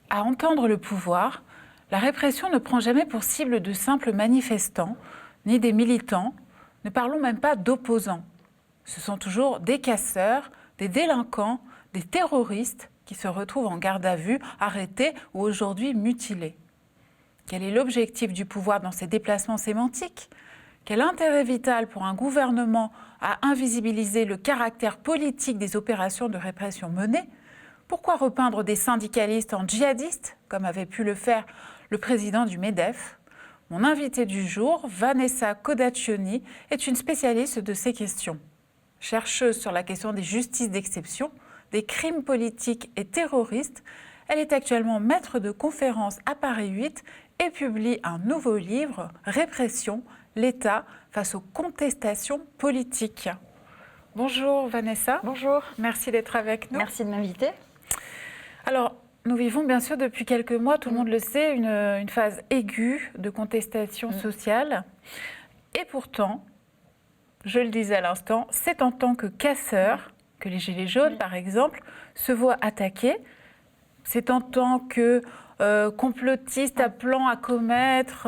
À entendre le pouvoir, la répression ne prend jamais pour cible de simples manifestants, ni des militants, ne parlons même pas d'opposants. Ce sont toujours des casseurs, des délinquants, des terroristes qui se retrouvent en garde à vue, arrêtés ou aujourd'hui mutilés. Quel est l'objectif du pouvoir dans ces déplacements sémantiques ? Quel intérêt vital pour un gouvernement à invisibiliser le caractère politique des opérations de répression menées ? Pourquoi repeindre des syndicalistes en djihadistes, comme avait pu le faire le président du MEDEF ? Mon invitée du jour, Vanessa Codaccioni, est une spécialiste de ces questions. Chercheuse sur la question des justices d'exception, des crimes politiques et terroristes, elle est actuellement maître de conférences à Paris 8 et publie un nouveau livre, Répression, l'État face aux contestations politiques. Bonjour Vanessa. Bonjour. Merci d'être avec nous. Merci de m'inviter. Alors, nous vivons bien sûr depuis quelques mois, tout le monde le sait, une phase aiguë de contestation sociale. Et pourtant, je le disais à l'instant, c'est en tant que casseurs que les Gilets jaunes, par exemple, se voient attaquer. C'est en tant que complotistes appelant à commettre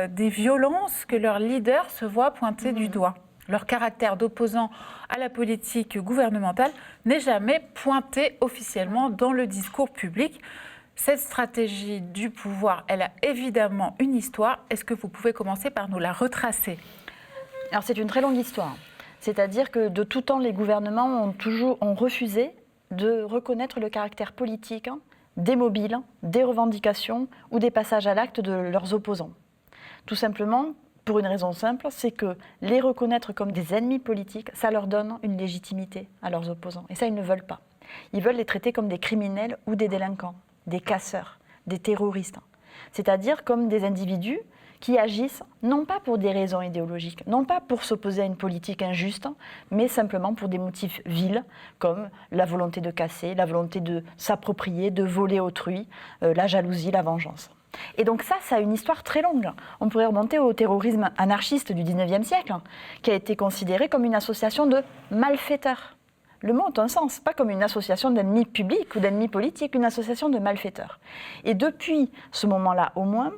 des violences que leurs leaders se voient pointer du doigt. Leur caractère d'opposant à la politique gouvernementale n'est jamais pointé officiellement dans le discours public. Cette stratégie du pouvoir, elle a évidemment une histoire. Est-ce que vous pouvez commencer par nous la retracer ? Alors c'est une très longue histoire. C'est-à-dire que de tout temps, les gouvernements ont refusé de reconnaître le caractère politique des mobiles, des revendications ou des passages à l'acte de leurs opposants. Tout simplement, pour une raison simple, c'est que les reconnaître comme des ennemis politiques, ça leur donne une légitimité à leurs opposants. Et ça, ils ne veulent pas. Ils veulent les traiter comme des criminels ou des délinquants, des casseurs, des terroristes. C'est-à-dire comme des individus qui agissent non pas pour des raisons idéologiques, non pas pour s'opposer à une politique injuste, mais simplement pour des motifs vils, comme la volonté de casser, la volonté de s'approprier, de voler autrui, la jalousie, la vengeance. Et donc ça a une histoire très longue. On pourrait remonter au terrorisme anarchiste du 19e siècle, qui a été considéré comme une association de malfaiteurs. Le mot a un sens, pas comme une association d'ennemis publics ou d'ennemis politiques, une association de malfaiteurs. Et depuis ce moment-là au moins,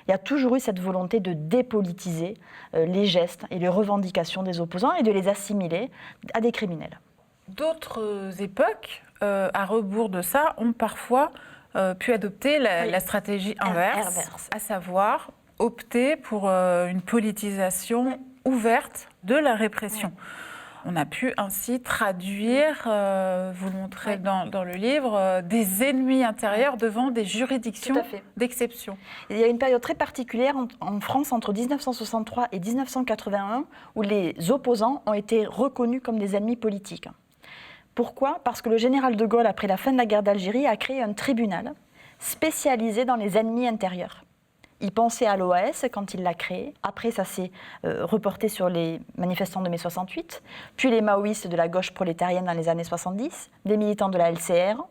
il y a toujours eu cette volonté de dépolitiser les gestes et les revendications des opposants et de les assimiler à des criminels. D'autres époques, à rebours de ça, ont parfois pu adopter la stratégie inverse, à savoir opter pour une politisation ouverte de la répression. On a pu ainsi traduire, vous le montrez dans le livre, des ennemis intérieurs devant des juridictions d'exception. Il y a une période très particulière en France entre 1963 et 1981 où les opposants ont été reconnus comme des ennemis politiques. Pourquoi ? Parce que le général de Gaulle, après la fin de la guerre d'Algérie, a créé un tribunal spécialisé dans les ennemis intérieurs. Il pensait à l'OAS quand il l'a créé. Après, ça s'est reporté sur les manifestants de mai 68, puis les maoïstes de la gauche prolétarienne dans les années 70, des militants de la LCR,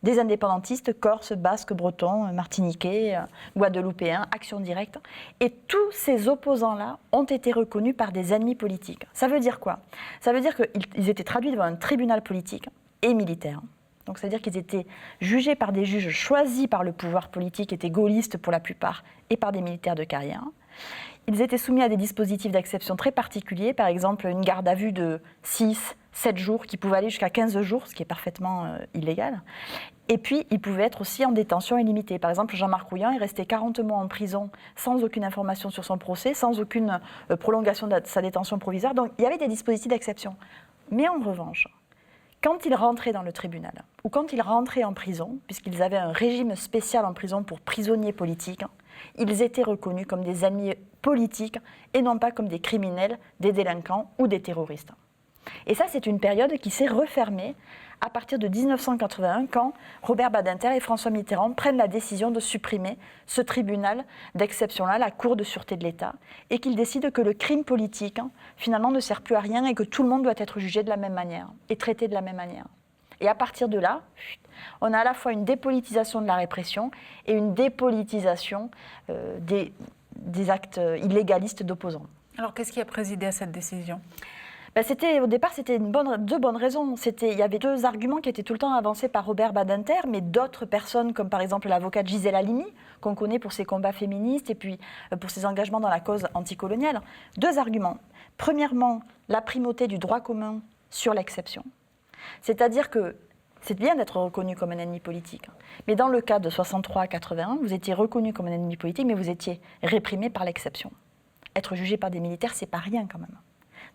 des indépendantistes corses, basques, bretons, martiniquais, guadeloupéens, Action Directe. Et tous ces opposants-là ont été reconnus par des ennemis politiques. Ça veut dire quoi ? Ça veut dire qu'ils étaient traduits devant un tribunal politique et militaire. Donc, c'est-à-dire qu'ils étaient jugés par des juges choisis par le pouvoir politique, étaient gaullistes pour la plupart, et par des militaires de carrière. Ils étaient soumis à des dispositifs d'exception très particuliers, par exemple une garde à vue de 6, 7 jours, qui pouvait aller jusqu'à 15 jours, ce qui est parfaitement illégal. Et puis, ils pouvaient être aussi en détention illimitée. Par exemple, Jean-Marc Rouillant est resté 40 mois en prison sans aucune information sur son procès, sans aucune prolongation de sa détention provisoire. Donc, il y avait des dispositifs d'exception. Mais en revanche, quand ils rentraient dans le tribunal, ou quand ils rentraient en prison, puisqu'ils avaient un régime spécial en prison pour prisonniers politiques, ils étaient reconnus comme des ennemis politiques et non pas comme des criminels, des délinquants ou des terroristes. Et ça, c'est une période qui s'est refermée à partir de 1981, quand Robert Badinter et François Mitterrand prennent la décision de supprimer ce tribunal d'exception-là, la Cour de sûreté de l'État, et qu'ils décident que le crime politique, finalement, ne sert plus à rien et que tout le monde doit être jugé de la même manière et traité de la même manière. Et à partir de là, on a à la fois une dépolitisation de la répression et une dépolitisation des actes illégalistes d'opposants. Alors, qu'est-ce qui a présidé à cette décision ? Au départ, c'était deux bonnes raisons. Il y avait deux arguments qui étaient tout le temps avancés par Robert Badinter, mais d'autres personnes, comme par exemple l'avocate Gisèle Halimi, qu'on connaît pour ses combats féministes et puis pour ses engagements dans la cause anticoloniale. Deux arguments. Premièrement, la primauté du droit commun sur l'exception. C'est-à-dire que c'est bien d'être reconnu comme un ennemi politique, mais dans le cas de 63 à 81, vous étiez reconnu comme un ennemi politique, mais vous étiez réprimé par l'exception. Être jugé par des militaires, c'est pas rien quand même.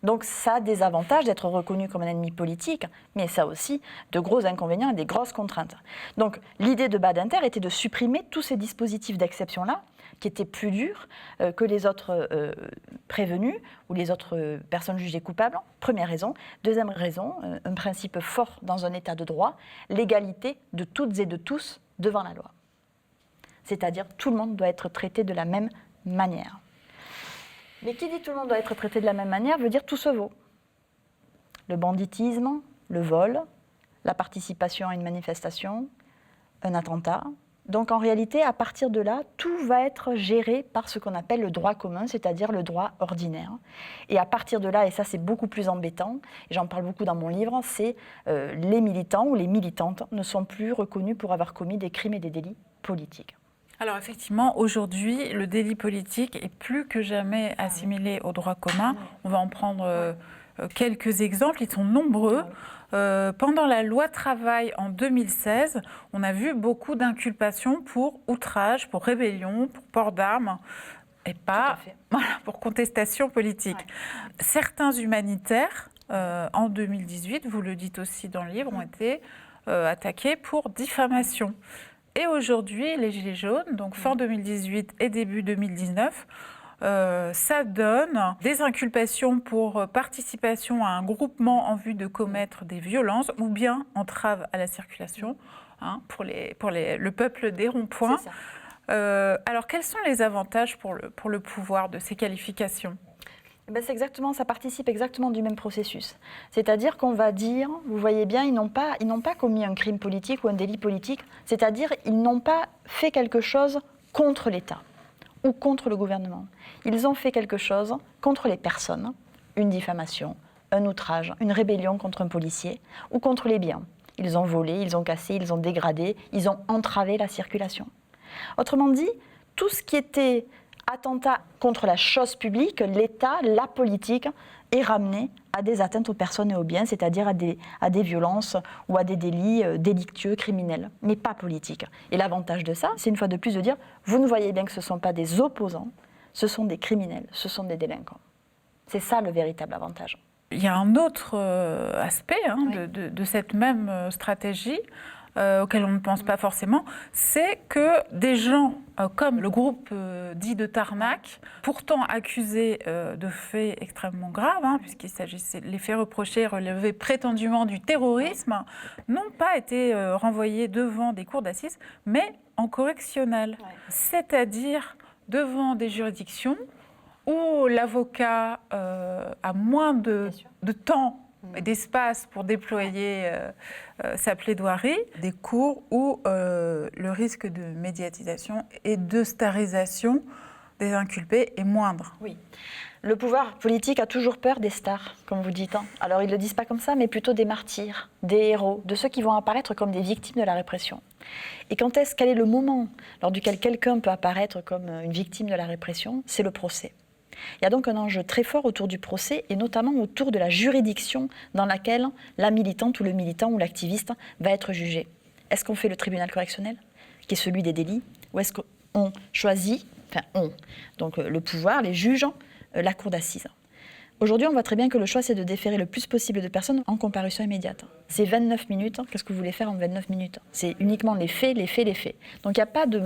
Donc ça a des avantages d'être reconnu comme un ennemi politique, mais ça a aussi de gros inconvénients et des grosses contraintes. Donc l'idée de Badinter était de supprimer tous ces dispositifs d'exception-là, qui étaient plus durs que les autres prévenus ou les autres personnes jugées coupables. Première raison. Deuxième raison, un principe fort dans un état de droit, l'égalité de toutes et de tous devant la loi. C'est-à-dire tout le monde doit être traité de la même manière. Mais qui dit tout le monde doit être traité de la même manière veut dire tout se vaut. Le banditisme, le vol, la participation à une manifestation, un attentat. Donc en réalité, à partir de là, tout va être géré par ce qu'on appelle le droit commun, c'est-à-dire le droit ordinaire. Et à partir de là, et ça c'est beaucoup plus embêtant, et j'en parle beaucoup dans mon livre, c'est les militants ou les militantes ne sont plus reconnus pour avoir commis des crimes et des délits politiques. Alors effectivement, aujourd'hui, le délit politique est plus que jamais assimilé au droit commun. On va en prendre quelques exemples, ils sont nombreux. Pendant la loi travail en 2016, on a vu beaucoup d'inculpations pour outrage, pour rébellion, pour port d'armes et pas pour contestation politique. Ouais. Certains humanitaires, en 2018, vous le dites aussi dans le livre, ont été attaqués pour diffamation. Et aujourd'hui, les Gilets jaunes, donc fin 2018 et début 2019, ça donne des inculpations pour participation à un groupement en vue de commettre des violences ou bien entrave à la circulation pour le peuple des ronds-points. Alors, quels sont les avantages pour le pouvoir de ces qualifications ? Ça participe exactement du même processus. C'est-à-dire qu'on va dire, vous voyez bien, ils n'ont pas commis un crime politique ou un délit politique, c'est-à-dire ils n'ont pas fait quelque chose contre l'État ou contre le gouvernement. Ils ont fait quelque chose contre les personnes, une diffamation, un outrage, une rébellion contre un policier ou contre les biens. Ils ont volé, ils ont cassé, ils ont dégradé, ils ont entravé la circulation. Autrement dit, tout ce qui était attentat contre la chose publique, l'État, la politique, est ramené à des atteintes aux personnes et aux biens, c'est-à-dire à des violences ou à des délits délictueux, criminels, mais pas politiques. Et l'avantage de ça, c'est une fois de plus de dire, vous ne voyez bien que ce ne sont pas des opposants, ce sont des criminels, ce sont des délinquants. C'est ça le véritable avantage. Il y a un autre aspect de cette même stratégie, auquel on ne pense pas forcément, c'est que des gens comme le groupe dit de Tarnac, pourtant accusés de faits extrêmement graves, puisqu'il s'agissait, les faits reprochés relevaient prétendument du terrorisme, n'ont pas été renvoyés devant des cours d'assises, mais en correctionnel, c'est-à-dire devant des juridictions où l'avocat a moins de temps et d'espace pour déployer sa plaidoirie, des cours où le risque de médiatisation et de starisation des inculpés est moindre. Oui. Le pouvoir politique a toujours peur des stars, comme vous dites. Alors ils ne le disent pas comme ça, mais plutôt des martyrs, des héros, de ceux qui vont apparaître comme des victimes de la répression. Et quel est le moment lors duquel quelqu'un peut apparaître comme une victime de la répression ? C'est le procès. Il y a donc un enjeu très fort autour du procès et notamment autour de la juridiction dans laquelle la militante ou le militant ou l'activiste va être jugé. Est-ce qu'on fait le tribunal correctionnel, qui est celui des délits, ou est-ce qu'on choisit, donc le pouvoir, les juges, la cour d'assises ? Aujourd'hui, on voit très bien que le choix, c'est de déférer le plus possible de personnes en comparution immédiate. C'est 29 minutes. Qu'est-ce que vous voulez faire en 29 minutes ? C'est uniquement les faits. Donc, il n'y a pas de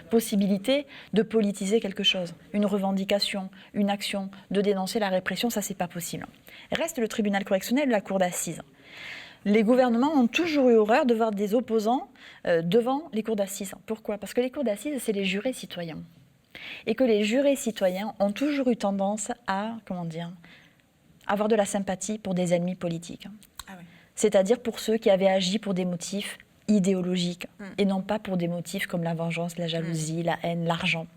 possibilité de politiser quelque chose. Une revendication, une action, de dénoncer la répression, ça, c'est pas possible. Reste le tribunal correctionnel et la cour d'assises. Les gouvernements ont toujours eu horreur de voir des opposants devant les cours d'assises. Pourquoi ? Parce que les cours d'assises, c'est les jurés citoyens. Et que les jurés citoyens ont toujours eu tendance à, avoir de la sympathie pour des ennemis politiques. Ah oui. C'est-à-dire pour ceux qui avaient agi pour des motifs idéologiques et non pas pour des motifs comme la vengeance, la jalousie, la haine, l'argent.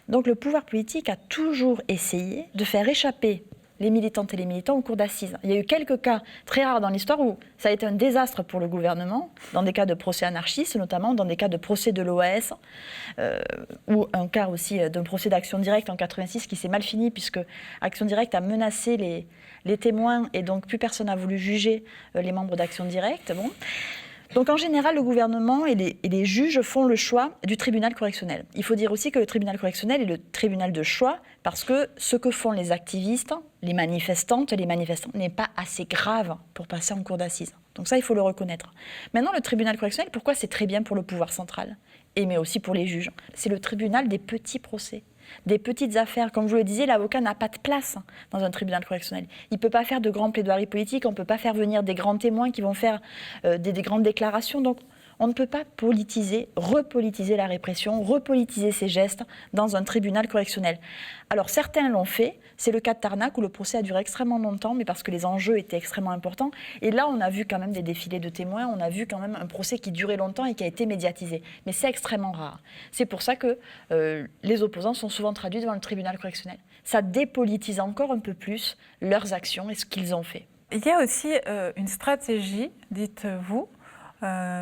Donc le pouvoir politique a toujours essayé de faire échapper les militantes et les militants en cour d'assises. Il y a eu quelques cas très rares dans l'histoire où ça a été un désastre pour le gouvernement, dans des cas de procès anarchistes, notamment dans des cas de procès de l'OAS, ou un cas aussi d'un procès d'Action Directe en 86 qui s'est mal fini puisque Action Directe a menacé les témoins et donc plus personne n'a voulu juger les membres d'Action Directe. Bon. Donc en général, le gouvernement et les juges font le choix du tribunal correctionnel. Il faut dire aussi que le tribunal correctionnel est le tribunal de choix parce que ce que font les activistes, les manifestantes, les manifestants n'est pas assez grave pour passer en cour d'assises. Donc ça, il faut le reconnaître. Maintenant, le tribunal correctionnel, pourquoi c'est très bien pour le pouvoir central, mais aussi pour les juges? C'est le tribunal des petits procès. Des petites affaires. Comme vous le disiez, l'avocat n'a pas de place dans un tribunal correctionnel. Il ne peut pas faire de grandes plaidoiries politiques, on ne peut pas faire venir des grands témoins qui vont faire des grandes déclarations. Donc on ne peut pas repolitiser la répression, repolitiser ces gestes dans un tribunal correctionnel. Alors certains l'ont fait, c'est le cas de Tarnac où le procès a duré extrêmement longtemps, mais parce que les enjeux étaient extrêmement importants. Et là, on a vu quand même des défilés de témoins, on a vu quand même un procès qui durait longtemps et qui a été médiatisé. Mais c'est extrêmement rare. C'est pour ça que les opposants sont souvent traduits devant le tribunal correctionnel. Ça dépolitise encore un peu plus leurs actions et ce qu'ils ont fait. Il y a aussi une stratégie, dites-vous,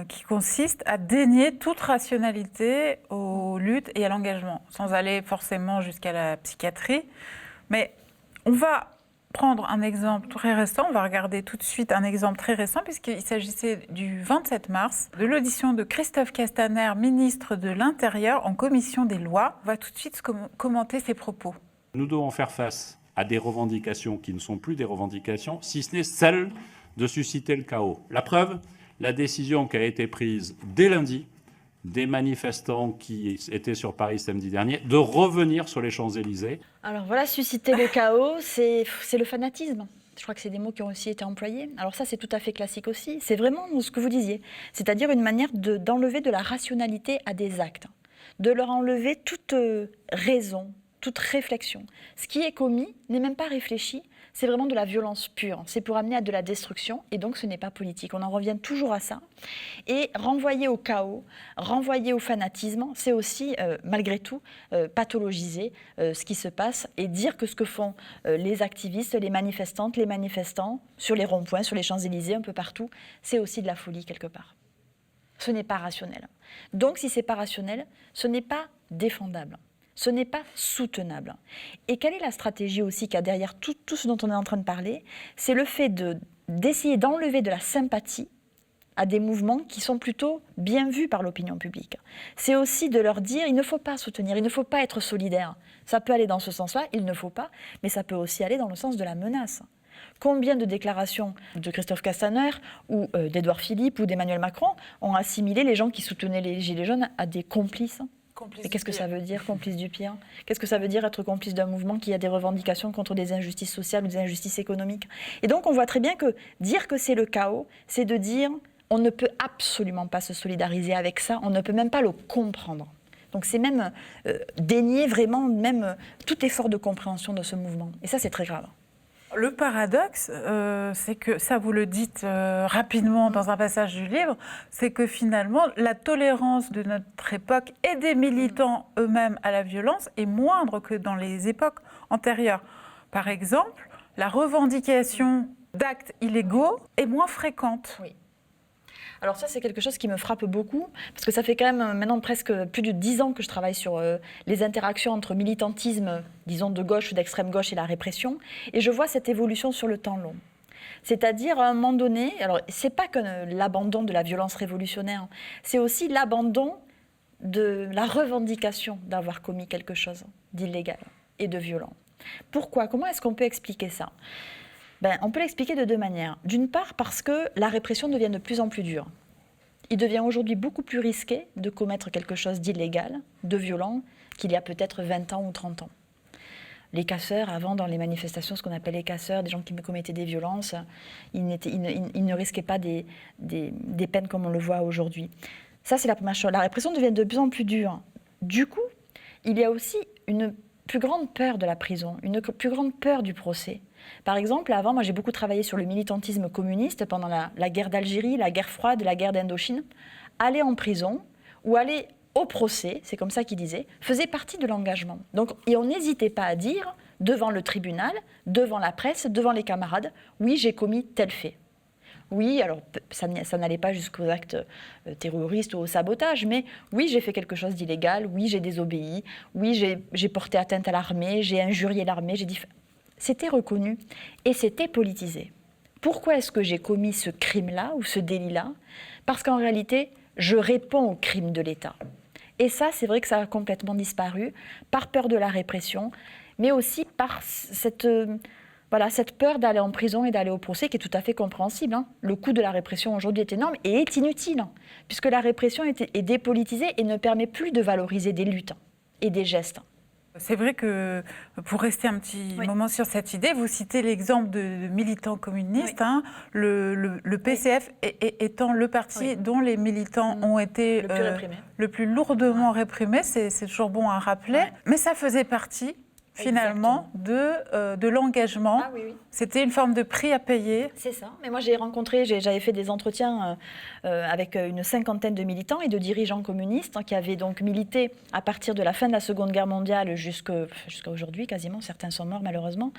qui consiste à dénier toute rationalité aux luttes et à l'engagement, sans aller forcément jusqu'à la psychiatrie. Mais on va prendre un exemple très récent, on va regarder tout de suite un exemple très récent, puisqu'il s'agissait du 27 mars, de l'audition de Christophe Castaner, ministre de l'Intérieur, en commission des lois. On va tout de suite commenter ses propos. Nous devons faire face à des revendications qui ne sont plus des revendications, si ce n'est celle de susciter le chaos. La preuve, la décision qui a été prise dès lundi des manifestants qui étaient sur Paris samedi dernier, de revenir sur les Champs-Élysées. Alors voilà, susciter le chaos, c'est le fanatisme. Je crois que c'est des mots qui ont aussi été employés. Alors ça, c'est tout à fait classique aussi. C'est vraiment ce que vous disiez, c'est-à-dire une manière d'enlever de la rationalité à des actes, de leur enlever toute raison, toute réflexion. Ce qui est commis n'est même pas réfléchi, c'est vraiment de la violence pure. C'est pour amener à de la destruction et donc ce n'est pas politique. On en revient toujours à ça. Et renvoyer au chaos, renvoyer au fanatisme, c'est aussi, malgré tout, pathologiser ce qui se passe et dire que ce que font les activistes, les manifestantes, les manifestants, sur les ronds-points, sur les Champs-Élysées, un peu partout, c'est aussi de la folie quelque part. Ce n'est pas rationnel. Donc si ce n'est pas rationnel, ce n'est pas défendable. Ce n'est pas soutenable. Et quelle est la stratégie aussi qu'il y a derrière tout ce dont on est en train de parler? C'est le fait d'essayer d'enlever de la sympathie à des mouvements qui sont plutôt bien vus par l'opinion publique. C'est aussi de leur dire, il ne faut pas soutenir, il ne faut pas être solidaire. Ça peut aller dans ce sens-là, il ne faut pas, mais ça peut aussi aller dans le sens de la menace. Combien de déclarations de Christophe Castaner ou d'Édouard Philippe ou d'Emmanuel Macron ont assimilé les gens qui soutenaient les Gilets jaunes à des complices? Et qu'est-ce que ça veut dire, complice du pire? Qu'est-ce que ça veut dire être complice d'un mouvement qui a des revendications contre des injustices sociales ou des injustices économiques? Et donc on voit très bien que dire que c'est le chaos, c'est de dire on ne peut absolument pas se solidariser avec ça, on ne peut même pas le comprendre. Donc c'est même dénier vraiment même tout effort de compréhension de ce mouvement. Et ça c'est très grave. Le paradoxe, c'est que, ça vous le dites rapidement dans un passage du livre, c'est que finalement, la tolérance de notre époque et des militants eux-mêmes à la violence est moindre que dans les époques antérieures. Par exemple, la revendication d'actes illégaux est moins fréquente. Oui. Alors ça, c'est quelque chose qui me frappe beaucoup, parce que ça fait quand même maintenant presque plus de 10 ans que je travaille sur les interactions entre militantisme, disons de gauche ou d'extrême gauche et la répression, et je vois cette évolution sur le temps long. C'est-à-dire, à un moment donné, alors c'est pas que l'abandon de la violence révolutionnaire, c'est aussi l'abandon de la revendication d'avoir commis quelque chose d'illégal et de violent. Pourquoi? Comment est-ce qu'on peut expliquer ça? On peut l'expliquer de deux manières. D'une part, parce que la répression devient de plus en plus dure. Il devient aujourd'hui beaucoup plus risqué de commettre quelque chose d'illégal, de violent, qu'il y a peut-être 20 ans ou 30 ans. Les casseurs, avant, dans les manifestations, ce qu'on appelle les casseurs, des gens qui commettaient des violences, ils ne risquaient pas des peines comme on le voit aujourd'hui. Ça, c'est la première chose. La répression devient de plus en plus dure. Du coup, il y a aussi une plus grande peur de la prison, une plus grande peur du procès. Par exemple, avant, moi j'ai beaucoup travaillé sur le militantisme communiste pendant la guerre d'Algérie, la guerre froide, la guerre d'Indochine. Aller en prison ou aller au procès, c'est comme ça qu'ils disaient, faisait partie de l'engagement. Donc, et on n'hésitait pas à dire devant le tribunal, devant la presse, devant les camarades, oui, j'ai commis tel fait. Oui, alors ça n'allait pas jusqu'aux actes terroristes ou au sabotage, mais oui, j'ai fait quelque chose d'illégal, oui, j'ai désobéi, oui, j'ai porté atteinte à l'armée, j'ai injurié l'armée, j'ai dit... C'était reconnu et c'était politisé. Pourquoi est-ce que j'ai commis ce crime-là ou ce délit-là? Parce qu'en réalité, je réponds au crime de l'État. Et ça, c'est vrai que ça a complètement disparu, par peur de la répression, mais aussi par cette peur d'aller en prison et d'aller au procès, qui est tout à fait compréhensible. Le coût de la répression aujourd'hui est énorme et est inutile, puisque la répression est dépolitisée et ne permet plus de valoriser des luttes et des gestes. C'est vrai que, pour rester un petit moment sur cette idée, vous citez l'exemple de militants communistes, le PCF étant le parti dont les militants ont été le plus lourdement réprimés, c'est toujours bon à rappeler, mais ça faisait partie finalement de l'engagement. Ah, oui. C'était une forme de prix à payer. C'est ça. Mais moi, j'avais fait des entretiens avec une cinquantaine de militants et de dirigeants communistes qui avaient donc milité à partir de la fin de la Seconde Guerre mondiale jusqu'à aujourd'hui, quasiment. Certains sont morts, malheureusement.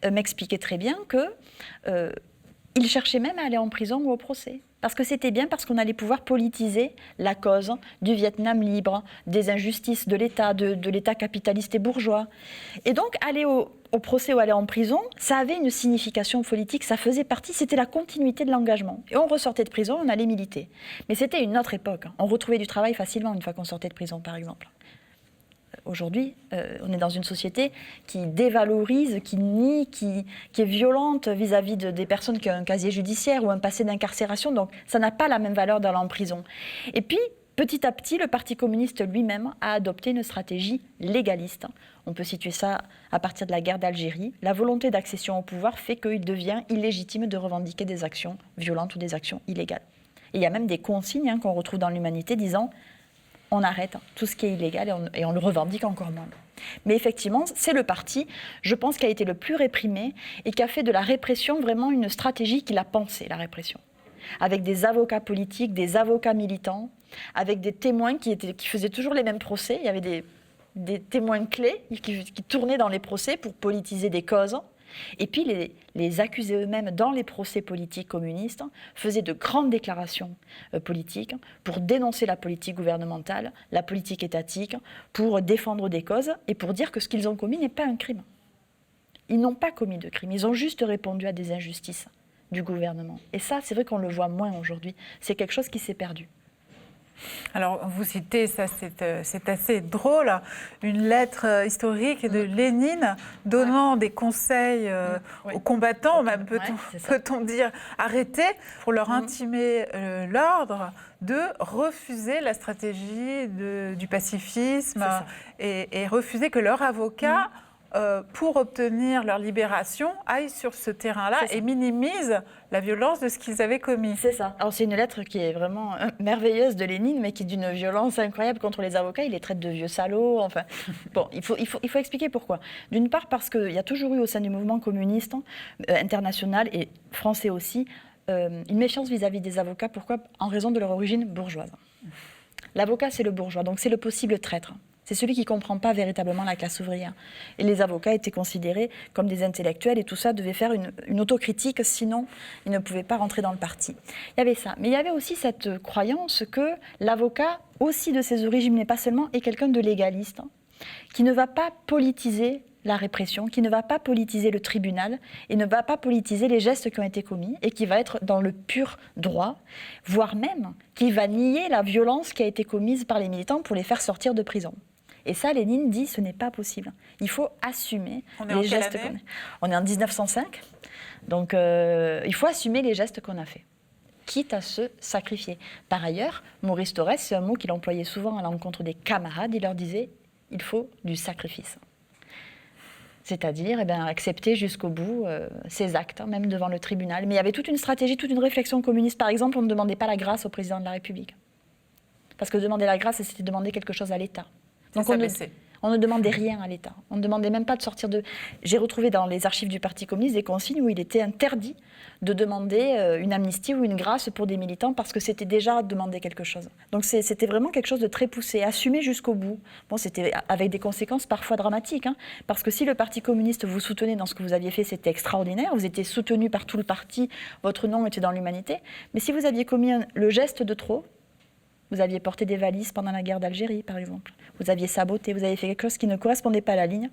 M'expliquaient très bien qu'ils cherchaient même à aller en prison ou au procès. Parce que c'était bien, parce qu'on allait pouvoir politiser la cause du Vietnam libre, des injustices de l'État, de l'État capitaliste et bourgeois. Et donc, aller au procès ou aller en prison, ça avait une signification politique, ça faisait partie, c'était la continuité de l'engagement. Et on ressortait de prison, on allait militer. Mais c'était une autre époque. On retrouvait du travail facilement une fois qu'on sortait de prison, par exemple. Aujourd'hui, on est dans une société qui dévalorise, qui nie, qui est violente vis-à-vis des personnes qui ont un casier judiciaire ou un passé d'incarcération. Donc, ça n'a pas la même valeur d'aller en prison. Et puis, petit à petit, le Parti communiste lui-même a adopté une stratégie légaliste. On peut situer ça à partir de la guerre d'Algérie. La volonté d'accession au pouvoir fait qu'il devient illégitime de revendiquer des actions violentes ou des actions illégales. Et il y a même des consignes qu'on retrouve dans l'Humanité disant on arrête tout ce qui est illégal et on le revendique encore moins. Mais effectivement, c'est le parti, je pense, qui a été le plus réprimé et qui a fait de la répression vraiment une stratégie qu'il a pensée, la répression. Avec des avocats politiques, des avocats militants, avec des témoins qui faisaient toujours les mêmes procès. Il y avait des témoins clés qui tournaient dans les procès pour politiser des causes. Et puis les accusés eux-mêmes, dans les procès politiques communistes, faisaient de grandes déclarations politiques pour dénoncer la politique gouvernementale, la politique étatique, pour défendre des causes et pour dire que ce qu'ils ont commis n'est pas un crime. Ils n'ont pas commis de crime, ils ont juste répondu à des injustices du gouvernement. Et ça, c'est vrai qu'on le voit moins aujourd'hui. C'est quelque chose qui s'est perdu. Alors, vous citez, ça c'est assez drôle, une lettre historique de Lénine donnant des conseils aux combattants, même peut-on dire arrêtés, pour leur intimer l'ordre de refuser la stratégie du pacifisme et refuser que leur avocat, pour obtenir leur libération, aillent sur ce terrain-là et minimisent la violence de ce qu'ils avaient commis. C'est ça. Alors c'est une lettre qui est vraiment merveilleuse de Lénine, mais qui est d'une violence incroyable contre les avocats. Il les traite de vieux salauds. Enfin, bon, il faut expliquer pourquoi. D'une part parce qu'il y a toujours eu au sein du mouvement communiste international et français aussi une méfiance vis-à-vis des avocats. Pourquoi? En raison de leur origine bourgeoise. L'avocat, c'est le bourgeois, donc c'est le possible traître. C'est celui qui ne comprend pas véritablement la classe ouvrière. Et les avocats étaient considérés comme des intellectuels et tout ça devait faire une autocritique, sinon ils ne pouvaient pas rentrer dans le parti. Il y avait ça. Mais il y avait aussi cette croyance que l'avocat, aussi de ses origines, mais pas seulement, est quelqu'un de légaliste, qui ne va pas politiser la répression, qui ne va pas politiser le tribunal et ne va pas politiser les gestes qui ont été commis et qui va être dans le pur droit, voire même qui va nier la violence qui a été commise par les militants pour les faire sortir de prison. Et ça, Lénine dit, ce n'est pas possible. Il faut assumer les gestes qu'on a. On est en 1905, donc il faut assumer les gestes qu'on a faits, quitte à se sacrifier. Par ailleurs, Maurice Thorez, c'est un mot qu'il employait souvent à l'encontre des camarades, il leur disait, il faut du sacrifice. C'est-à-dire accepter jusqu'au bout ses actes, même devant le tribunal. Mais il y avait toute une stratégie, toute une réflexion communiste. Par exemple, on ne demandait pas la grâce au président de la République. Parce que demander la grâce, c'était demander quelque chose à l'État. Donc On ne demandait rien à l'État. On ne demandait même pas de sortir de... J'ai retrouvé dans les archives du Parti communiste des consignes où il était interdit de demander une amnistie ou une grâce pour des militants parce que c'était déjà demander quelque chose. Donc c'était vraiment quelque chose de très poussé, assumé jusqu'au bout. Bon, c'était avec des conséquences parfois dramatiques, hein, parce que si le Parti communiste vous soutenait dans ce que vous aviez fait, c'était extraordinaire, vous étiez soutenu par tout le parti, votre nom était dans l'humanité. Mais si vous aviez commis le geste de trop, vous aviez porté des valises pendant la guerre d'Algérie, par exemple, vous aviez saboté, vous avez fait quelque chose qui ne correspondait pas à la ligne,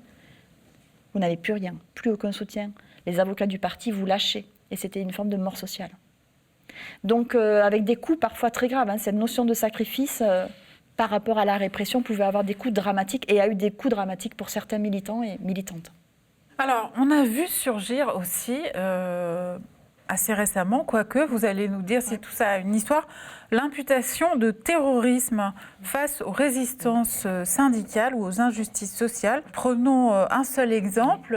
vous n'avez plus rien, plus aucun soutien. Les avocats du parti vous lâchaient, et c'était une forme de mort sociale. Donc, avec des coûts parfois très graves, hein, cette notion de sacrifice, par rapport à la répression, pouvait avoir des coûts dramatiques, et a eu des coûts dramatiques pour certains militants et militantes. Alors, on a vu surgir aussi, assez récemment, quoique, vous allez nous dire si tout ça a une histoire, l'imputation de terrorisme face aux résistances syndicales ou aux injustices sociales. Prenons un seul exemple,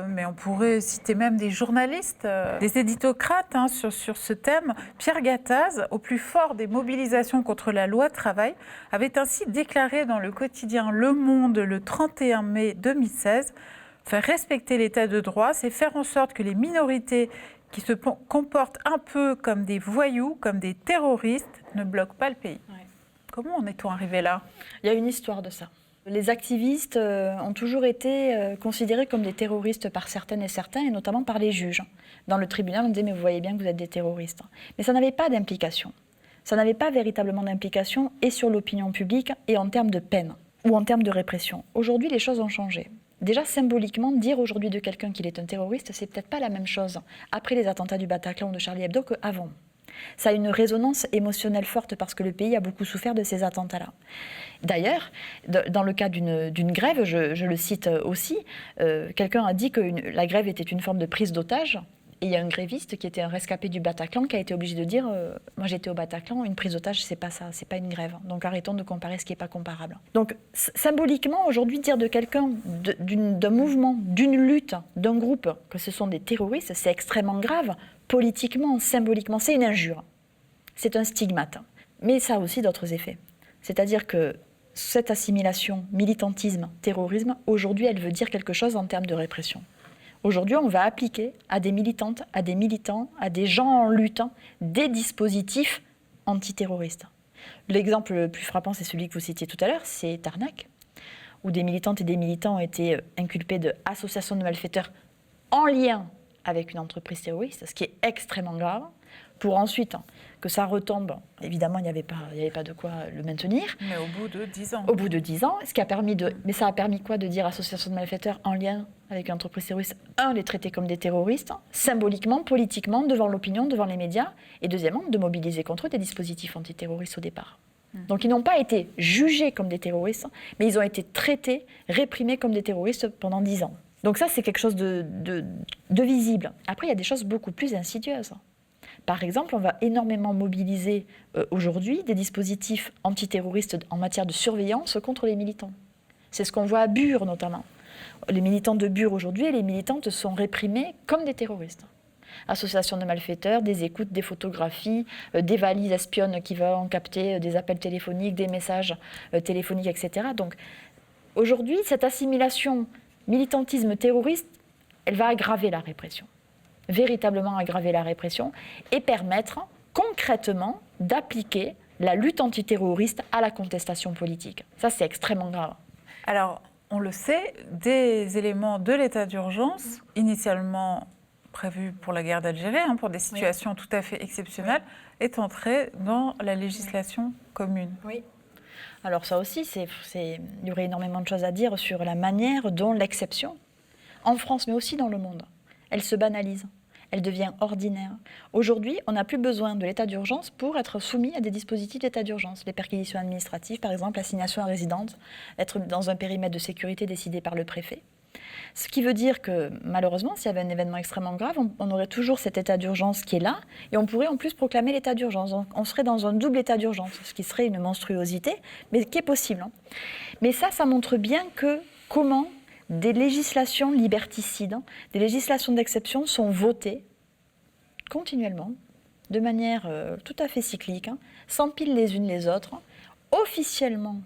mais on pourrait citer même des journalistes, des éditocrates hein, sur ce thème. Pierre Gattaz, au plus fort des mobilisations contre la loi travail, avait ainsi déclaré dans le quotidien Le Monde le 31 mai 2016 « Faire respecter l'état de droit, c'est faire en sorte que les minorités qui se comportent un peu comme des voyous, comme des terroristes, ne bloquent pas le pays. » Comment en est-on arrivé là ? Il y a une histoire de ça. Les activistes ont toujours été considérés comme des terroristes par certaines et certains, et notamment par les juges. Dans le tribunal, on disait « mais vous voyez bien que vous êtes des terroristes ». Mais ça n'avait pas d'implication. Ça n'avait pas véritablement d'implication et sur l'opinion publique et en termes de peine ou en termes de répression. Aujourd'hui, les choses ont changé. Déjà, symboliquement, dire aujourd'hui de quelqu'un qu'il est un terroriste, c'est peut-être pas la même chose après les attentats du Bataclan ou de Charlie Hebdo qu'avant. Ça a une résonance émotionnelle forte parce que le pays a beaucoup souffert de ces attentats-là. D'ailleurs, dans le cas d'une grève, je le cite aussi, quelqu'un a dit que la grève était une forme de prise d'otage. Et il y a un gréviste qui était un rescapé du Bataclan qui a été obligé de dire moi j'étais au Bataclan, une prise d'otage c'est pas ça, c'est pas une grève. Donc arrêtons de comparer ce qui n'est pas comparable. Donc symboliquement aujourd'hui dire de quelqu'un, d'un mouvement, d'une lutte, d'un groupe que ce sont des terroristes, c'est extrêmement grave. Politiquement, symboliquement, c'est une injure. C'est un stigmate. Mais ça a aussi d'autres effets. C'est-à-dire que cette assimilation, militantisme, terrorisme, aujourd'hui elle veut dire quelque chose en termes de répression. Aujourd'hui, on va appliquer à des militantes, à des militants, à des gens en lutte, des dispositifs antiterroristes. L'exemple le plus frappant, c'est celui que vous citiez tout à l'heure, c'est Tarnac, où des militantes et des militants ont été inculpés d'association de malfaiteurs en lien avec une entreprise terroriste, ce qui est extrêmement grave, pour ensuite que ça retombe. Évidemment, il n'y avait pas de quoi le maintenir. Mais au bout de 10 ans. Au bout de 10 ans, ce qui a permis mais ça a permis quoi de dire association de malfaiteurs en lien avec une entreprise terroriste ? Un, les traiter comme des terroristes, symboliquement, politiquement, devant l'opinion, devant les médias, et deuxièmement, de mobiliser contre eux des dispositifs antiterroristes au départ. Donc ils n'ont pas été jugés comme des terroristes, mais ils ont été traités, réprimés comme des terroristes pendant 10 ans. Donc ça, c'est quelque chose de visible. Après, il y a des choses beaucoup plus insidieuses. Par exemple, on va énormément mobiliser aujourd'hui des dispositifs antiterroristes en matière de surveillance contre les militants. C'est ce qu'on voit à Bure notamment. Les militants de Bure aujourd'hui et les militantes sont réprimés comme des terroristes. Association de malfaiteurs, des écoutes, des photographies, des valises espionnes qui vont capter des appels téléphoniques, des messages téléphoniques, etc. Donc aujourd'hui, cette assimilation militantisme terroriste, elle va aggraver la répression. Véritablement aggraver la répression et permettre concrètement d'appliquer la lutte antiterroriste à la contestation politique. Ça, c'est extrêmement grave. Alors, on le sait, des éléments de l'état d'urgence, initialement prévus pour la guerre d'Algérie, pour des situations tout à fait exceptionnelles, est entré dans la législation commune. Oui. Alors ça aussi, il y aurait énormément de choses à dire sur la manière dont l'exception, en France mais aussi dans le monde, elle se banalise, elle devient ordinaire. Aujourd'hui, on n'a plus besoin de l'état d'urgence pour être soumis à des dispositifs d'état d'urgence. Les perquisitions administratives, par exemple, l'assignation à résidence, être dans un périmètre de sécurité décidé par le préfet. Ce qui veut dire que, malheureusement, s'il y avait un événement extrêmement grave, on aurait toujours cet état d'urgence qui est là, et on pourrait en plus proclamer l'état d'urgence. Donc, on serait dans un double état d'urgence, ce qui serait une monstruosité, mais qui est possible. Mais ça montre bien comment des législations liberticides, des législations d'exception sont votées continuellement, de manière tout à fait cyclique, s'empilent les unes les autres, officiellement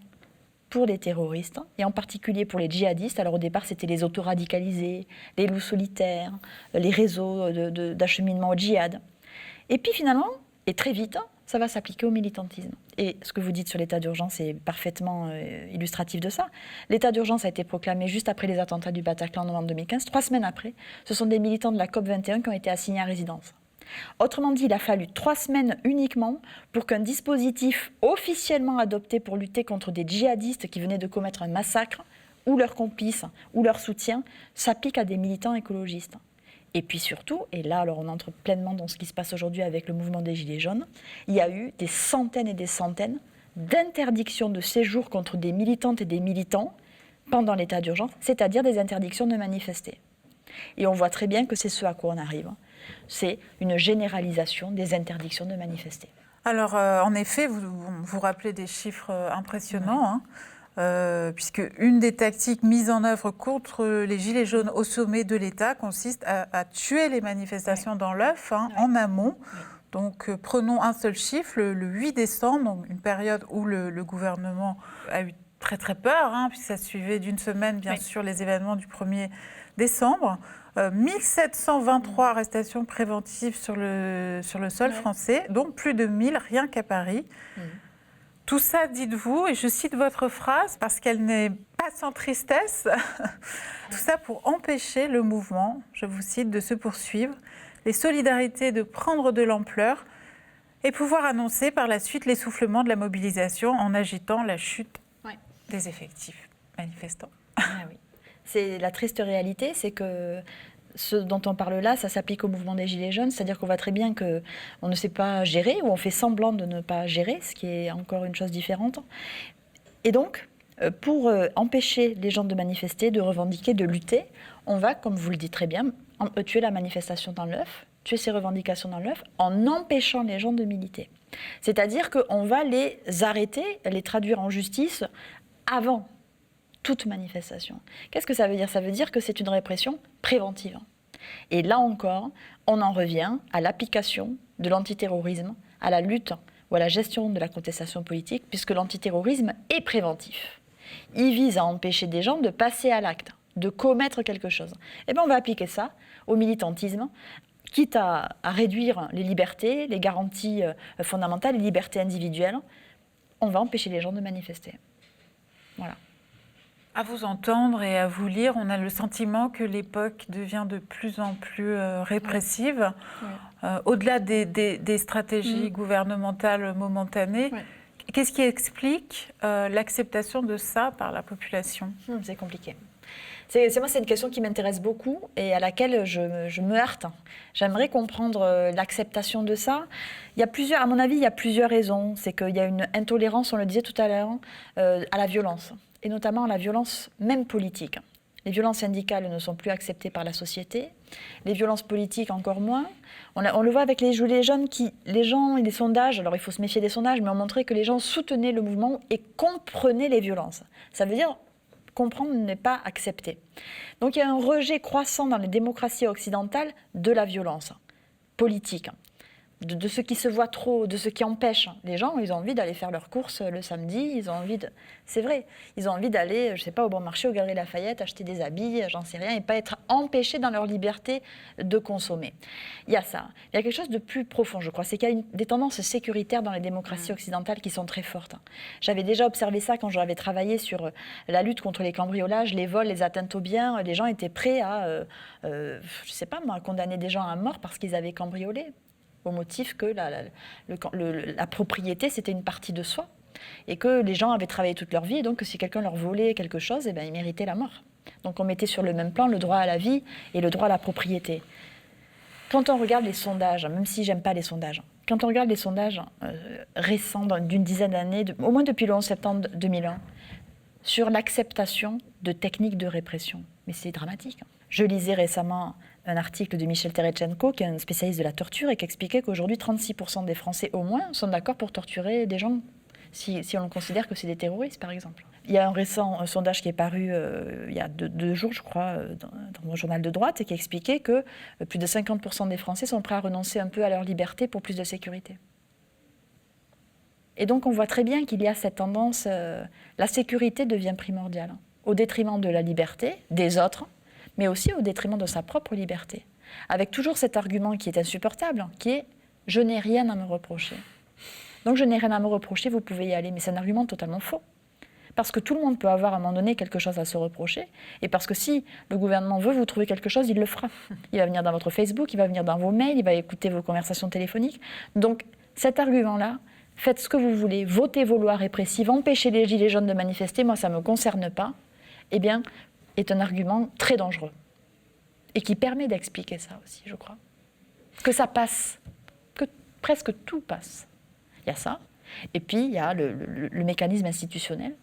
pour les terroristes, et en particulier pour les djihadistes. Alors au départ, c'était les autoradicalisés, les loups solitaires, les réseaux d'acheminement au djihad. Et puis finalement, et très vite, ça va s'appliquer au militantisme. Et ce que vous dites sur l'état d'urgence est parfaitement illustratif de ça. L'état d'urgence a été proclamé juste après les attentats du Bataclan en novembre 2015. 3 semaines après, ce sont des militants de la COP21 qui ont été assignés à résidence. Autrement dit, il a fallu 3 semaines uniquement pour qu'un dispositif officiellement adopté pour lutter contre des djihadistes qui venaient de commettre un massacre, ou leurs complices, ou leur soutien, s'applique à des militants écologistes. Et puis surtout, et là alors on entre pleinement dans ce qui se passe aujourd'hui avec le mouvement des Gilets jaunes, il y a eu des centaines et des centaines d'interdictions de séjour contre des militantes et des militants pendant l'état d'urgence, c'est-à-dire des interdictions de manifester. Et on voit très bien que c'est ce à quoi on arrive. C'est une généralisation des interdictions de manifester. Alors, en effet, vous rappelez des chiffres impressionnants, puisque une des tactiques mises en œuvre contre les Gilets jaunes au sommet de l'État consiste à tuer les manifestations dans l'œuf, en amont. Donc, prenons un seul chiffre, le 8 décembre, donc une période où le gouvernement a eu très très peur, puisque ça suivait d'une semaine, bien sûr, les événements du 1er décembre. 1723 arrestations préventives sur le sol français, dont plus de 1000 rien qu'à Paris. Tout ça, dites-vous, et je cite votre phrase parce qu'elle n'est pas sans tristesse, tout ça pour empêcher le mouvement, je vous cite, de se poursuivre, les solidarités de prendre de l'ampleur et pouvoir annoncer par la suite l'essoufflement de la mobilisation en agitant la chute des effectifs manifestants. Oui. C'est la triste réalité, c'est que ce dont on parle là, ça s'applique au mouvement des Gilets jaunes, c'est-à-dire qu'on voit très bien qu'on ne sait pas gérer, ou on fait semblant de ne pas gérer, ce qui est encore une chose différente. Et donc, pour empêcher les gens de manifester, de revendiquer, de lutter, on va, comme vous le dites très bien, tuer la manifestation dans l'œuf, tuer ses revendications dans l'œuf, en empêchant les gens de militer. C'est-à-dire qu'on va les arrêter, les traduire en justice avant toute manifestation. Qu'est-ce que ça veut dire ? Ça veut dire que c'est une répression préventive. Et là encore, on en revient à l'application de l'antiterrorisme, à la lutte ou à la gestion de la contestation politique, puisque l'antiterrorisme est préventif. Il vise à empêcher des gens de passer à l'acte, de commettre quelque chose. Et bien on va appliquer ça au militantisme, quitte à réduire les libertés, les garanties fondamentales, les libertés individuelles. On va empêcher les gens de manifester. Voilà. À vous entendre et à vous lire, on a le sentiment que l'époque devient de plus en plus répressive, au-delà des stratégies gouvernementales momentanées. Qu'est-ce qui explique l'acceptation de ça par la population ? C'est compliqué. C'est une question qui m'intéresse beaucoup et à laquelle je me heurte. J'aimerais comprendre l'acceptation de ça. À mon avis, il y a plusieurs raisons. C'est qu'il y a une intolérance, on le disait tout à l'heure, à la violence, et notamment à la violence même politique. Les violences syndicales ne sont plus acceptées par la société, les violences politiques encore moins. On le voit avec les Gilets jaunes, les gens et les sondages, alors il faut se méfier des sondages, mais ont montré que les gens soutenaient le mouvement et comprenaient les violences. Ça veut dire comprendre n'est pas accepter. Donc il y a un rejet croissant dans les démocraties occidentales de la violence politique, de ce qui se voit trop, de ce qui empêche. Les gens, ils ont envie d'aller faire leurs courses le samedi, ils ont envie de... C'est vrai, ils ont envie d'aller, je sais pas, au bon marché, aux Galeries Lafayette, acheter des habits, j'en sais rien, et pas être empêchés dans leur liberté de consommer. Il y a ça. Il y a quelque chose de plus profond, je crois, c'est qu'il y a des tendances sécuritaires dans les démocraties occidentales qui sont très fortes. J'avais déjà observé ça quand j'avais travaillé sur la lutte contre les cambriolages, les vols, les atteintes aux biens. Les gens étaient prêts à, je sais pas moi, condamner des gens à mort parce qu'ils avaient cambriolé, au motif que la propriété, c'était une partie de soi, et que les gens avaient travaillé toute leur vie, et donc si quelqu'un leur volait quelque chose, eh bien, ils méritaient la mort. Donc on mettait sur le même plan le droit à la vie et le droit à la propriété. Quand on regarde les sondages, même si j'aime pas les sondages, quand on regarde les sondages récents d'une dizaine d'années, au moins depuis le 11 septembre 2001, sur l'acceptation de techniques de répression, mais c'est dramatique. Je lisais récemment un article de Michel Terechenko, qui est un spécialiste de la torture, et qui expliquait qu'aujourd'hui, 36% des Français au moins sont d'accord pour torturer des gens, si on considère que c'est des terroristes, par exemple. Il y a un sondage qui est paru il y a deux jours, je crois, dans mon journal de droite, et qui expliquait que plus de 50% des Français sont prêts à renoncer un peu à leur liberté pour plus de sécurité. Et donc on voit très bien qu'il y a cette tendance, la sécurité devient primordiale, au détriment de la liberté des autres, mais aussi au détriment de sa propre liberté. Avec toujours cet argument qui est insupportable, qui est « je n'ai rien à me reprocher ». Donc je n'ai rien à me reprocher, vous pouvez y aller, mais c'est un argument totalement faux. Parce que tout le monde peut avoir à un moment donné quelque chose à se reprocher, et parce que si le gouvernement veut vous trouver quelque chose, il le fera. Il va venir dans votre Facebook, il va venir dans vos mails, il va écouter vos conversations téléphoniques. Donc cet argument-là, faites ce que vous voulez, votez vos lois répressives, empêchez les gilets jaunes de manifester, moi ça ne me concerne pas, eh bien, est un argument très dangereux. Et qui permet d'expliquer ça aussi, je crois. Que ça passe, que presque tout passe. Il y a ça. Et puis, il y a le mécanisme institutionnel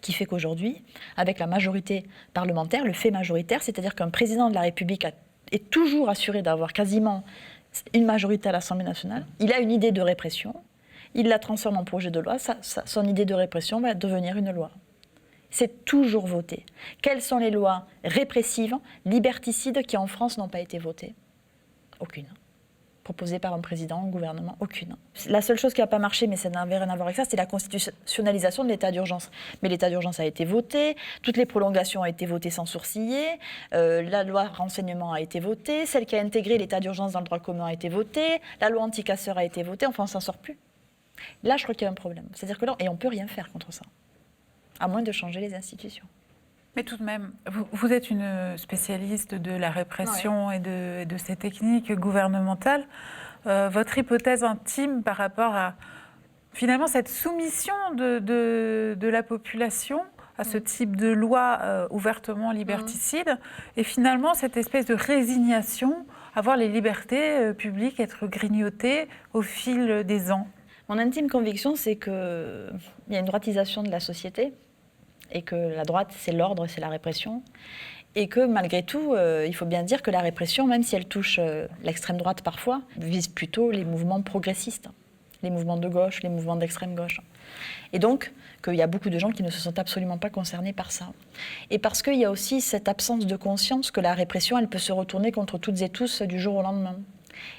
qui fait qu'aujourd'hui, avec la majorité parlementaire, le fait majoritaire, c'est-à-dire qu'un président de la République est toujours assuré d'avoir quasiment une majorité à l'Assemblée nationale, il a une idée de répression, il la transforme en projet de loi, son idée de répression va devenir une loi. C'est toujours voté. Quelles sont les lois répressives, liberticides, qui en France n'ont pas été votées? Aucune. Proposée par un président, un gouvernement, aucune. La seule chose qui n'a pas marché, mais ça n'avait rien à voir avec ça, c'est la constitutionnalisation de l'état d'urgence. Mais l'état d'urgence a été voté, toutes les prolongations ont été votées sans sourciller, la loi renseignement a été votée, celle qui a intégré l'état d'urgence dans le droit commun a été votée, la loi anti-casseurs a été votée, enfin on ne s'en sort plus. Là, je crois qu'il y a un problème. C'est-à-dire que là, et on ne peut rien faire contre ça, à moins de changer les institutions. Mais tout de même, vous êtes une spécialiste de la répression et de ces techniques gouvernementales. Votre hypothèse intime par rapport à, finalement, cette soumission de la population à ce type de loi ouvertement liberticide, et finalement cette espèce de résignation à voir les libertés publiques être grignotées au fil des ans. Mon intime conviction, c'est qu'il y a une droitisation de la société, et que la droite, c'est l'ordre, c'est la répression, et que malgré tout, il faut bien dire que la répression, même si elle touche l'extrême droite parfois, vise plutôt les mouvements progressistes, les mouvements de gauche, les mouvements d'extrême gauche. Et donc, qu'il y a beaucoup de gens qui ne se sentent absolument pas concernés par ça. Et parce qu'il y a aussi cette absence de conscience que la répression, elle peut se retourner contre toutes et tous du jour au lendemain.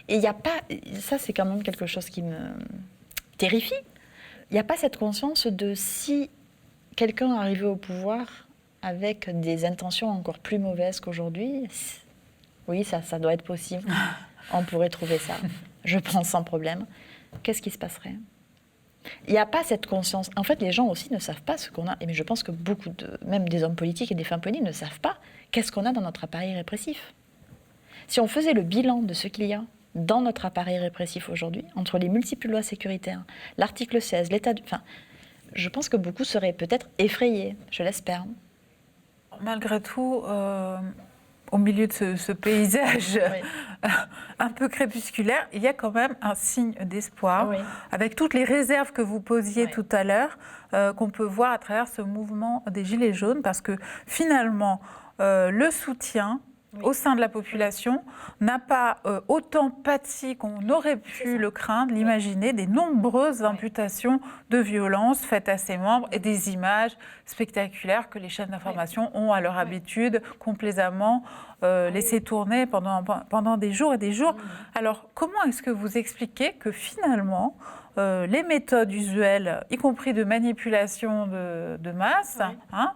Et il n'y a pas... Ça, c'est quand même quelque chose qui me terrifie. Il n'y a pas cette conscience de si quelqu'un arrivé au pouvoir avec des intentions encore plus mauvaises qu'aujourd'hui, oui, ça doit être possible. On pourrait trouver ça, je pense, sans problème. Qu'est-ce qui se passerait? Il n'y a pas cette conscience. En fait, les gens aussi ne savent pas ce qu'on a. Mais je pense que beaucoup même des hommes politiques et des femmes politiques ne savent pas qu'est-ce qu'on a dans notre appareil répressif. Si on faisait le bilan de ce qu'il y a dans notre appareil répressif aujourd'hui, entre les multiples lois sécuritaires, l'article 16, l'état du... Enfin, je pense que beaucoup seraient peut-être effrayés, je l'espère. Malgré tout, au milieu de ce paysage un peu crépusculaire, il y a quand même un signe d'espoir, avec toutes les réserves que vous posiez tout à l'heure, qu'on peut voir à travers ce mouvement des Gilets jaunes, parce que finalement, le soutien au sein de la population n'a pas autant pâti qu'on aurait pu le craindre, l'imaginer, des nombreuses imputations de violences faites à ses membres et des images spectaculaires que les chaînes d'information ont à leur habitude complaisamment laissé tourner pendant des jours et des jours. Alors, comment est-ce que vous expliquez que finalement, les méthodes usuelles, y compris de manipulation de masse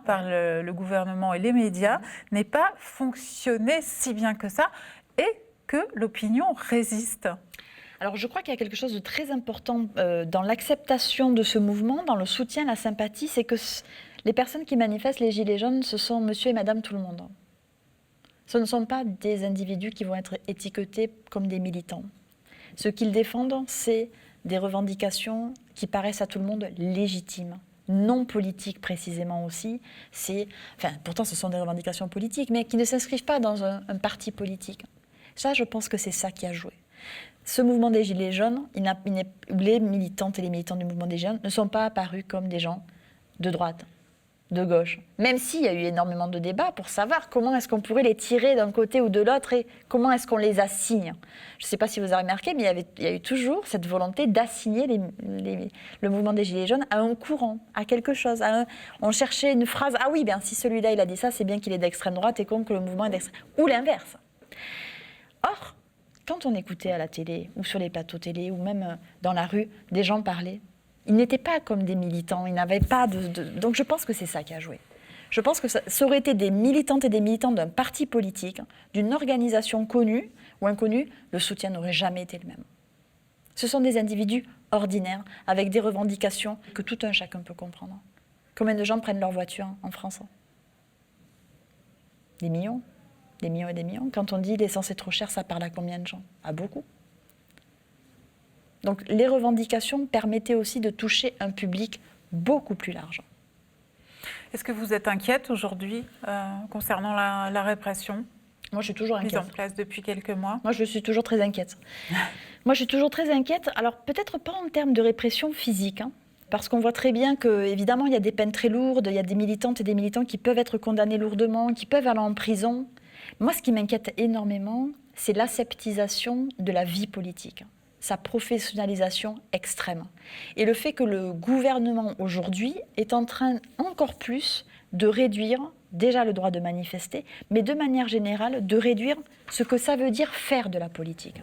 par le gouvernement et les médias, n'aient pas fonctionné si bien que ça et que l'opinion résiste? Alors je crois qu'il y a quelque chose de très important dans l'acceptation de ce mouvement, dans le soutien, la sympathie, c'est que les personnes qui manifestent les Gilets jaunes, ce sont monsieur et madame tout le monde. Ce ne sont pas des individus qui vont être étiquetés comme des militants. Ce qu'ils défendent, c'est des revendications qui paraissent à tout le monde légitimes, non politiques précisément aussi. Pourtant, ce sont des revendications politiques, mais qui ne s'inscrivent pas dans un parti politique. Ça, je pense que c'est ça qui a joué. Ce mouvement des Gilets jaunes, les militantes et les militants du mouvement des Gilets jaunes ne sont pas apparus comme des gens de droite, de gauche. Même s'il y a eu énormément de débats pour savoir comment est-ce qu'on pourrait les tirer d'un côté ou de l'autre et comment est-ce qu'on les assigne. Je ne sais pas si vous avez remarqué, mais il y a eu toujours cette volonté d'assigner le mouvement des Gilets jaunes à un courant, à quelque chose. On cherchait une phrase, ah oui, si celui-là il a dit ça, c'est bien qu'il est d'extrême droite et que le mouvement est d'extrême... Ou l'inverse. Or, quand on écoutait à la télé, ou sur les plateaux télé, ou même dans la rue, des gens parler, Ils n'étaient pas comme des militants, ils n'avaient pas Donc je pense que c'est ça qui a joué. Je pense que ça aurait été des militantes et des militants d'un parti politique, d'une organisation connue ou inconnue, le soutien n'aurait jamais été le même. Ce sont des individus ordinaires, avec des revendications que tout un chacun peut comprendre. Combien de gens prennent leur voiture en France? Des millions et des millions. Quand on dit l'essence est trop chère, ça parle à combien de gens? À beaucoup. Donc les revendications permettaient aussi de toucher un public beaucoup plus large. Est-ce que vous êtes inquiète aujourd'hui concernant la répression Moi, je suis toujours inquiète. Mise en place depuis quelques mois. Moi, je suis toujours très inquiète. Moi, je suis toujours très inquiète. Alors, peut-être pas en termes de répression physique, parce qu'on voit très bien qu'évidemment, il y a des peines très lourdes, il y a des militantes et des militants qui peuvent être condamnés lourdement, qui peuvent aller en prison. Moi, ce qui m'inquiète énormément, c'est l'aseptisation de la vie politique, sa professionnalisation extrême. Et le fait que le gouvernement, aujourd'hui, est en train encore plus de réduire déjà le droit de manifester, mais de manière générale, de réduire ce que ça veut dire faire de la politique.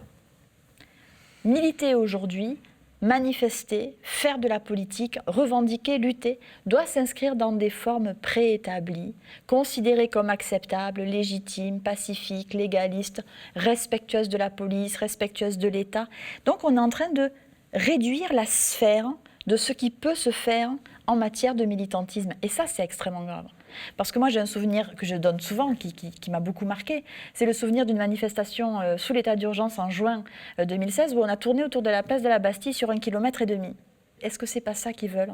Militer aujourd'hui, manifester, faire de la politique, revendiquer, lutter, doit s'inscrire dans des formes préétablies, considérées comme acceptables, légitimes, pacifiques, légalistes, respectueuses de la police, respectueuses de l'État. Donc on est en train de réduire la sphère de ce qui peut se faire en matière de militantisme. Et ça, c'est extrêmement grave. Parce que moi, j'ai un souvenir que je donne souvent, qui m'a beaucoup marqué. C'est le souvenir d'une manifestation sous l'état d'urgence en juin 2016, où on a tourné autour de la place de la Bastille sur 1,5 km. Est-ce que c'est pas ça qu'ils veulent?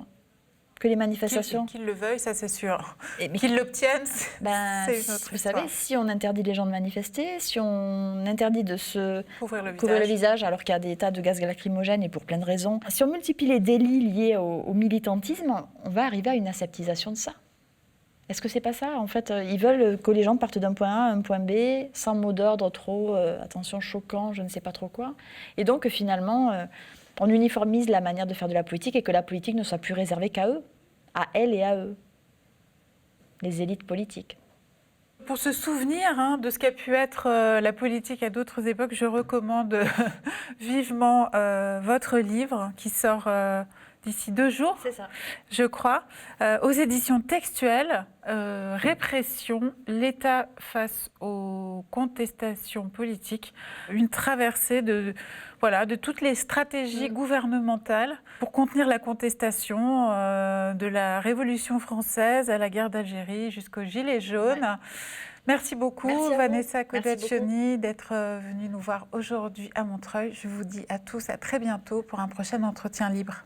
Que les manifestations... Qu'ils le veuillent, ça c'est sûr. Qu'ils l'obtiennent, c'est une autre histoire. Vous savez, si on interdit les gens de manifester, si on interdit de se couvrir le visage alors qu'il y a des tas de gaz lacrymogènes et pour plein de raisons, si on multiplie les délits liés au militantisme, on va arriver à une aseptisation de ça. Est-ce que c'est pas ça? En fait, ils veulent que les gens partent d'un point A à un point B, sans mot d'ordre trop, attention, choquant, je ne sais pas trop quoi. Et donc, finalement, on uniformise la manière de faire de la politique et que la politique ne soit plus réservée qu'à eux, à elles et à eux, les élites politiques. Pour se souvenir de ce qu'a pu être la politique à d'autres époques, je recommande vivement votre livre qui sort d'ici 2 jours, c'est ça, je crois, aux éditions Textuelles, Répression, l'État face aux contestations politiques, une traversée de toutes les stratégies gouvernementales pour contenir la contestation de la Révolution française à la guerre d'Algérie jusqu'aux Gilets jaunes. Ouais. Merci beaucoup, Vanessa Codaccioni, d'être venue nous voir aujourd'hui à Montreuil. Je vous dis à tous à très bientôt pour un prochain entretien libre.